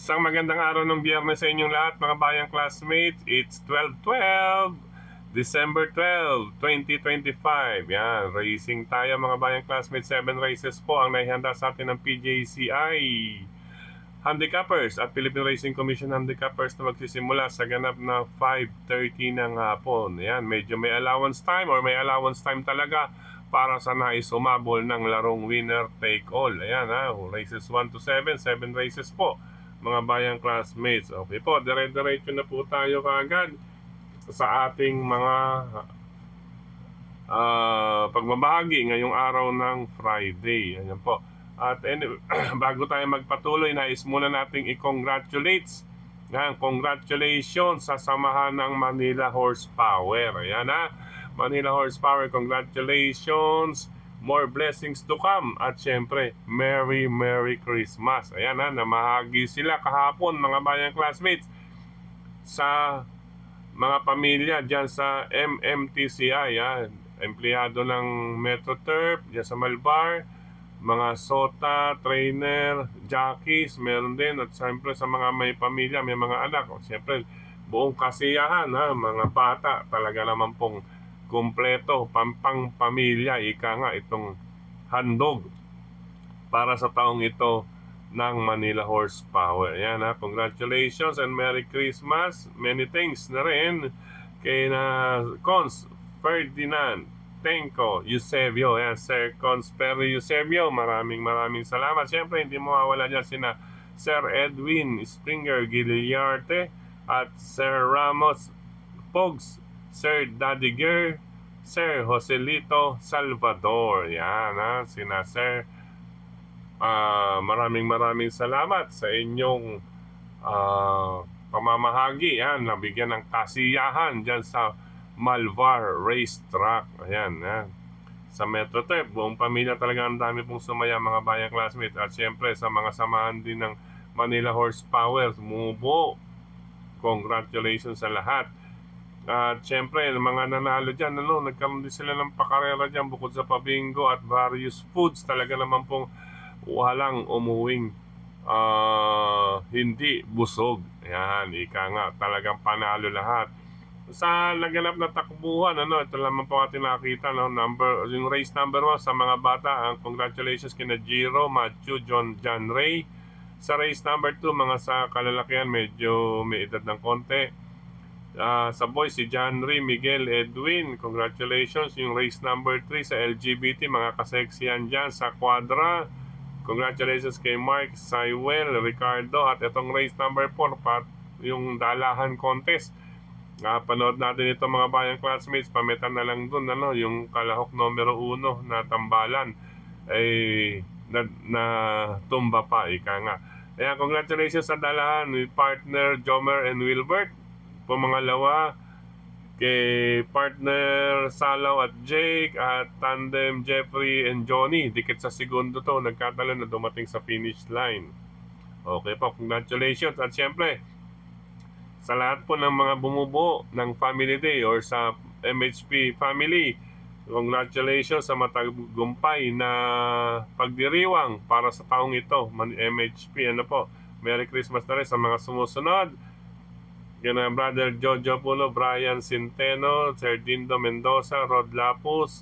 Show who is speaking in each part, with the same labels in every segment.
Speaker 1: Isang magandang araw ng Biyernes sa inyong lahat mga bayang classmates. It's 12/12, December 12, 2025. Yan, racing tayo mga bayang classmates. 7 races po ang naihanda sa atin ng PJCI Handicappers at Philippine Racing Commission Handicappers na magsisimula sa ganap na 5:30 ng hapon. Yan, medyo may allowance time or may allowance time talaga para sa nais umabol ng larong winner take all. Ayan races 1 to 7, 7 races po mga bayang classmates. Okay po, dire-diretso na po tayo kaagad sa ating mga pagbabahagi ngayong araw ng Friday. Ayan po. At anyway, bago tayo magpatuloy, nais muna nating i-congratulates. Congratulations sa samahan ng Manila Horsepower. Ayan Manila Horsepower, congratulations. More blessings to come. At syempre, Merry Christmas. Ayan namahagi sila kahapon mga bayang classmates sa mga pamilya dyan sa MMTCI. Empleyado ng Metro Turf dyan sa Malbar, mga sota, trainer, jockeys, meron din. At syempre sa mga may pamilya, may mga anak. O syempre, buong kasiyahan mga bata. Talaga naman pong kumpleto, pampang pamilya, ika nga itong handog para sa taong ito ng Manila Horsepower. Yan congratulations and Merry Christmas. Many thanks na rin kay Cons Ferdinand Tenko Eusebio. Yan, Sir Cons Perry Eusebio, maraming salamat. Siyempre hindi mawawala dyan sina Sir Edwin Springer Giliarte at Sir Ramos Pogs, Sir Daddy Ger, Sir Joselito Salvador. Yan sina Sir. Maraming salamat sa inyong pamamahagi. Nabigyan ng kasiyahan dyan sa Malvar Racetrack. Ayan sa Metro Turf, buong pamilya talaga ang dami pong sumaya mga bayang classmates. At syempre sa mga samahan din ng Manila Horsepower, sumubo. Congratulations sa lahat. At syempre, mga nanalo dyan, nagkaroon din sila ng pakarera dyan bukod sa pabingo at various foods. Talaga naman pong walang umuwing hindi busog. Yan, ika nga, talagang panalo lahat. Sa naganap na takbuhan, ito naman po ating nakita, yung race number 1 sa mga bata. Ang congratulations kina Giro, Matthew, John Ray. Sa race number 2, mga sa kalalakihan, medyo may edad ng konti. Sa boys, si John Ray, Miguel, Edwin, congratulations. Yung race number 3 sa LGBT, mga kaseksiyan dyan sa Quadra, congratulations kay Mark, Sywell, Ricardo. At itong race number 4, yung dalahan contest, panood natin ito mga bayang classmates. Pametan na lang dun yung kalahok numero 1 na tambalan ay na tumba pa, ika nga. Kaya congratulations sa dalahan ni partner Jomer and Wilbert. Pumangalawa kay partner Salaw at Jake, at tandem Jeffrey and Johnny. Dikit sa segundo to, nagkatalo na dumating sa finish line. Okay po, congratulations. At syempre sa lahat po ng mga bumubuo ng Family Day or sa MHP family, congratulations sa matagumpay na pagdiriwang para sa taong ito. MHP, Merry Christmas na rin sa mga sumusunod. Yan Brother Jojo Pulo, Brian Centeno, Sir Dindo Mendoza, Rod Lapus,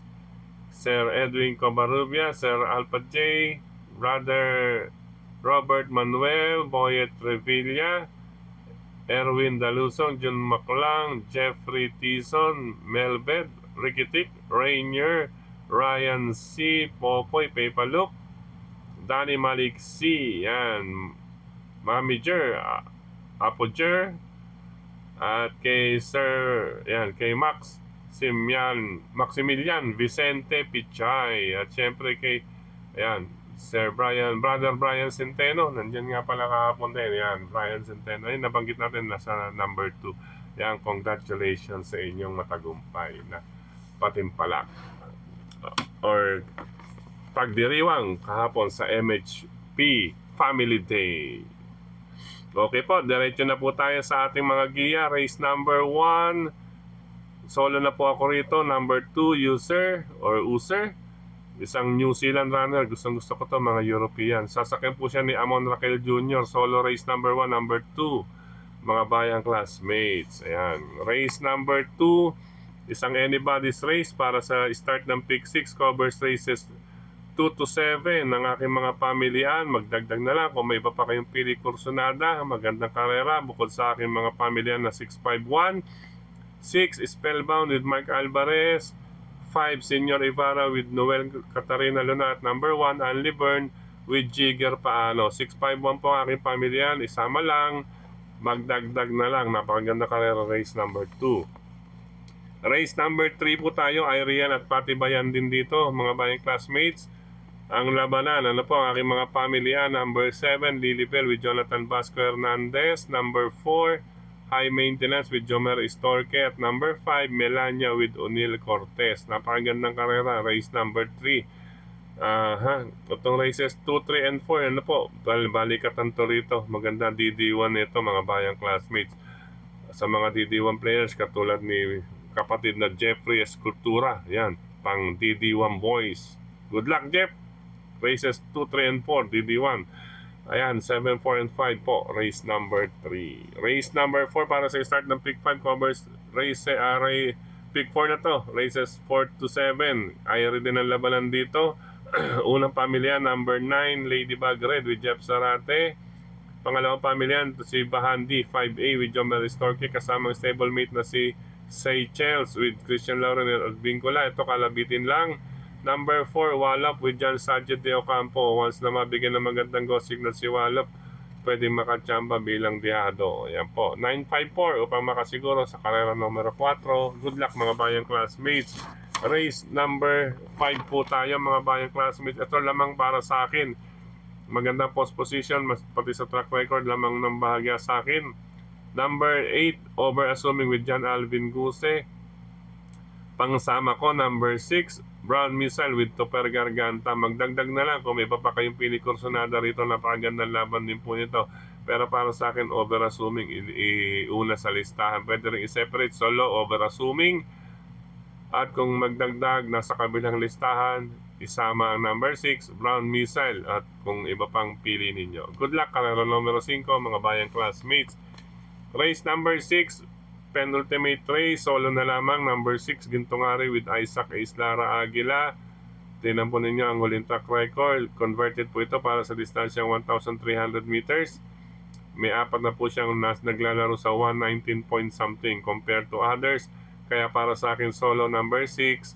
Speaker 1: Sir Edwin Covarrubia, Sir Alpha J, Brother Robert Manuel, Boyet Revilla, Erwin Dalusong, Jun Maclang, Jeffrey Tison, Melbed, Rikitik, Rainier, Ryan C, Popoy, Pepaluk, Danny Malik C, yan, Mami Jer, Apojer, at kay Sir, kay Maximilian Vicente Pichay. At syempre kay Sir Brother Brian Centeno, nandiyan nga pala kahapon din. Brian Centeno, nabanggit natin nasa number 2. Congratulations sa inyong matagumpay na patimpalak or pagdiriwang kahapon sa MHP Family Day. Okay po, diretso na po tayo sa ating mga giya. Race number 1, solo na po ako rito. Number 2, user. Isang New Zealand runner, gustong-gusto ko to, mga European. Sasakyan po siya ni Amon Raquel Jr. Solo race number 1, number 2, mga bayang classmates. Ayan. Race number 2, isang anybody's race para sa start ng Pick 6, covers races 2 to 7 ng aking mga pamilyan. Magdagdag na lang kung may iba pa kayong pili kursunada. Magandang karera bukod sa aking mga pamilyan na 651, 6 Spellbound with Mike Alvarez, 5 Senior Ibarra with Noel Catarina Luna at number 1 Anli Byrne with Jigger Paano. 651 po ang aking pamilyan, isama lang, magdagdag na lang. Napakaganda karera race number 2. Race number 3 po tayo, Irian at Patibayan din dito, mga bayang classmates. Ang labanan, ano po ang aking mga pamilya, number 7 Lilibel with Jonathan Vasco Hernandez, number 4 High Maintenance with Jomer Istorque, at number 5 Melania with O'Neil Cortez. Napakagandang karera, race number 3. Itong races 2, 3, and 4, ano po, balikatan to rito. Maganda DD1 nito, mga bayang classmates. Sa mga DD1 players katulad ni kapatid na Jeffrey Escultura, yan, pang DD1 boys. Good luck, Jeff! Races 2, 3, and 4, DD1. Ayan, 7, 4, and 5 po, race number 3. Race number 4 para sa start ng Pick 5 covers race, Pick 4 na to, races 4 to 7. Ay rin din ang labanan dito. Unang pamilya, number 9 Ladybug Red with Jeff Zarate. Pangalawang pamilya, si Bahandi 5A with John Maristorque, kasamang stablemate na si Seychelles with Christian Lauren at Vincula. Ito kalabitin lang. Number 4, Wallop with John Sanchez de Ocampo. Once na mabigyan ng magandang go signal si Wallop, pwedeng makachamba bilang diado. Ayan po, 954 upang makasiguro sa karera numero 4. Good luck mga bayang classmates. Race number 5 po tayo mga bayang classmates. Ito lamang para sa akin. Magandang post position, pati sa track record lamang ng bahagya sa akin. Number 8, Over Assuming with John Alvin Guse. Pangsama ko, number 6, Brown Missile with Topper Garganta. Magdagdag na lang kung may pa kayong pili kursonada rito. Napakagandang laban din po nito. Pero para sa akin, Over Assuming iuna sa listahan. Pwede rin i-separate solo, Over Assuming. At kung magdagdag, nasa kabilang listahan, isama ang number 6, Brown Missile. At kung iba pang pili ninyo. Good luck, karera numero 5, mga bayang classmates. Race number 6, penultimate race, solo na lamang, number 6, Gintongari with Isaac Islara Aguila. Tingnan po ninyo ang huling track record. Converted po ito para sa distansyang 1,300 meters. May apat na po siyang naglalaro sa 119 point something compared to others. Kaya para sa akin, solo number 6,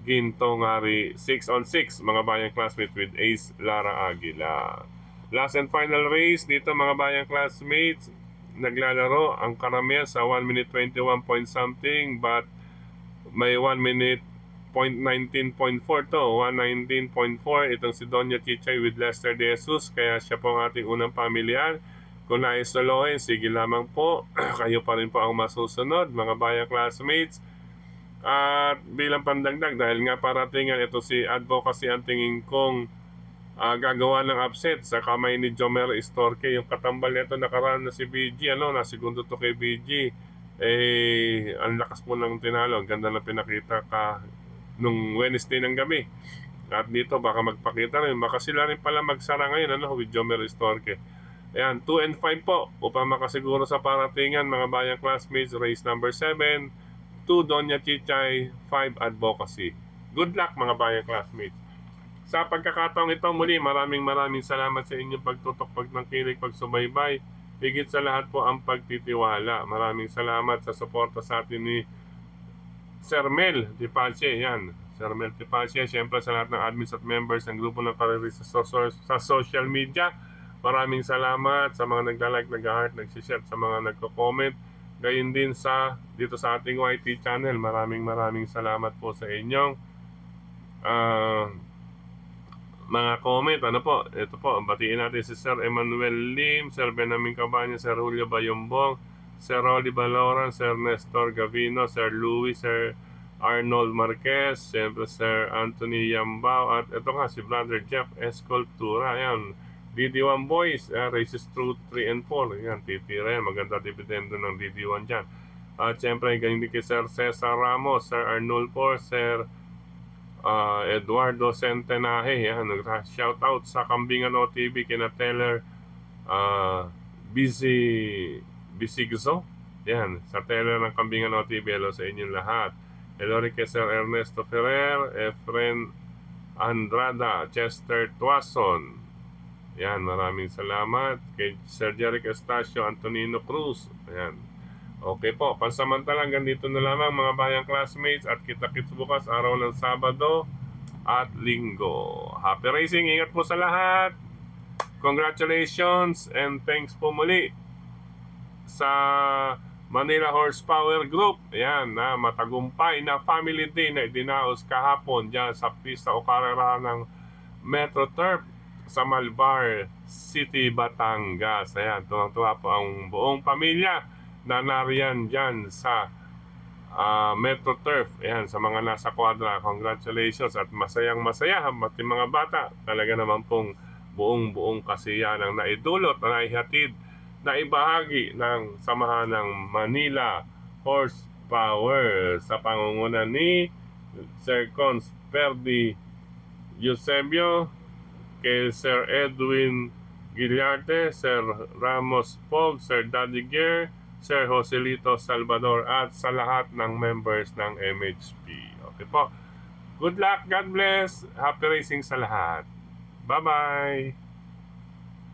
Speaker 1: Gintongari, 6 on 6, mga bayang classmates with Ace Lara Aguila. Last and final race dito mga bayang classmates. Naglalaro ang karamihan sa 1 minute 21 point something, but may 1 minute 0.19.4 to, 119.4 itong si Doña Chichay with Lester De Jesus, kaya siya po ang ating unang pamilyan. Kung nais solohin, sige lamang po. Kayo pa rin po ang masusunod mga bayang classmates. At bilang pandagdag, dahil nga paratingan ito si Advocacy, ang tingin kong gagawa ng upset sa kamay ni Jomer Istorque. Yung katambal nito nakaraan na si BG, nasigundo to kay BG, ang lakas mo ng tinalo. Ang ganda na pinakita ka nung Wednesday ng gabi. At dito baka magpakita rin, baka sila rin pala magsara ngayon with Jomer Istorque. Ayan, 2 and 5 po upang makasiguro sa paratingan mga bayang classmates. Race number 7, 2 Doña Chichay, 5 Advocacy. Good luck mga bayang classmates. Sa pagkakataong ito muli, maraming salamat sa inyong pagtutok, pagtangkilik, pagsubaybay. Higit sa lahat po ang pagtitiwala. Maraming salamat sa suporta sa atin ni Sir Mel Tipache. Yan, Sir Mel Tipache. Siyempre sa lahat ng admins at members ng grupo ng Karerista sa social media. Maraming salamat sa mga nagla-like, nag-heart, nag-share, sa mga nagko-comment. Gayun din dito sa ating YT channel. Maraming salamat po sa inyong mga comment. Ito po, batiin natin si Sir Emmanuel Lim, Sir Benjamin Cabaña, Sir Julio Bayombong, Sir Rolly Baloran, Sir Nestor Gavino, Sir Louis, Sir Arnold Marquez, siyempre Sir Anthony Yambao, at ito nga si Brother Jeff Escultura. Ayan, DD1 boys, races through 3 and 4. Ayan, titira yan, maganda dividendo ng DD1 dyan. At siyempre ganyan din kay Sir Cesar Ramos, Sir Arnold Por, Sir Eduardo Centenaje, yan, nag-shoutout sa Kambingan OTV, kina Teller Bisigzo, yan, sa Teller ng Kambingan OTV, hello sa inyong lahat. Hello rin kay Sir Ernesto Ferrer, Efren Andrada, Chester Tuason, yan, maraming salamat. Kay Sir Jeric Estacio, Antonino Cruz, yan. Okay po, pansamantala hanggang dito na lamang mga bayang classmates at kita-kits bukas araw ng Sabado at Linggo. Happy racing, ingat po sa lahat. Congratulations and thanks po muli sa Manila Horsepower Group. Ayan, na matagumpay na family day na idinaos kahapon dyan sa pista o karera ng Metro Turf sa Malvar City, Batangas. Ayan, tuwang-tuwa po ang buong pamilya na nariyan dyan sa Metro Turf. Ayan, sa mga nasa kwadra, congratulations at masayang-masaya pati mga bata. Talaga naman pong buong kasiyahan ang naidulot na naihatid na ibahagi ng samahan ng Manila Horsepower sa pangunguna ni Sir Cons Perdi Eusebio, kay Sir Edwin Guillarte, Sir Ramos Pog, Sir Daddy Gear, Sir Joselito Salvador at sa lahat ng members ng MHP. Okay po. Good luck, God bless. Happy racing sa lahat. Bye-bye.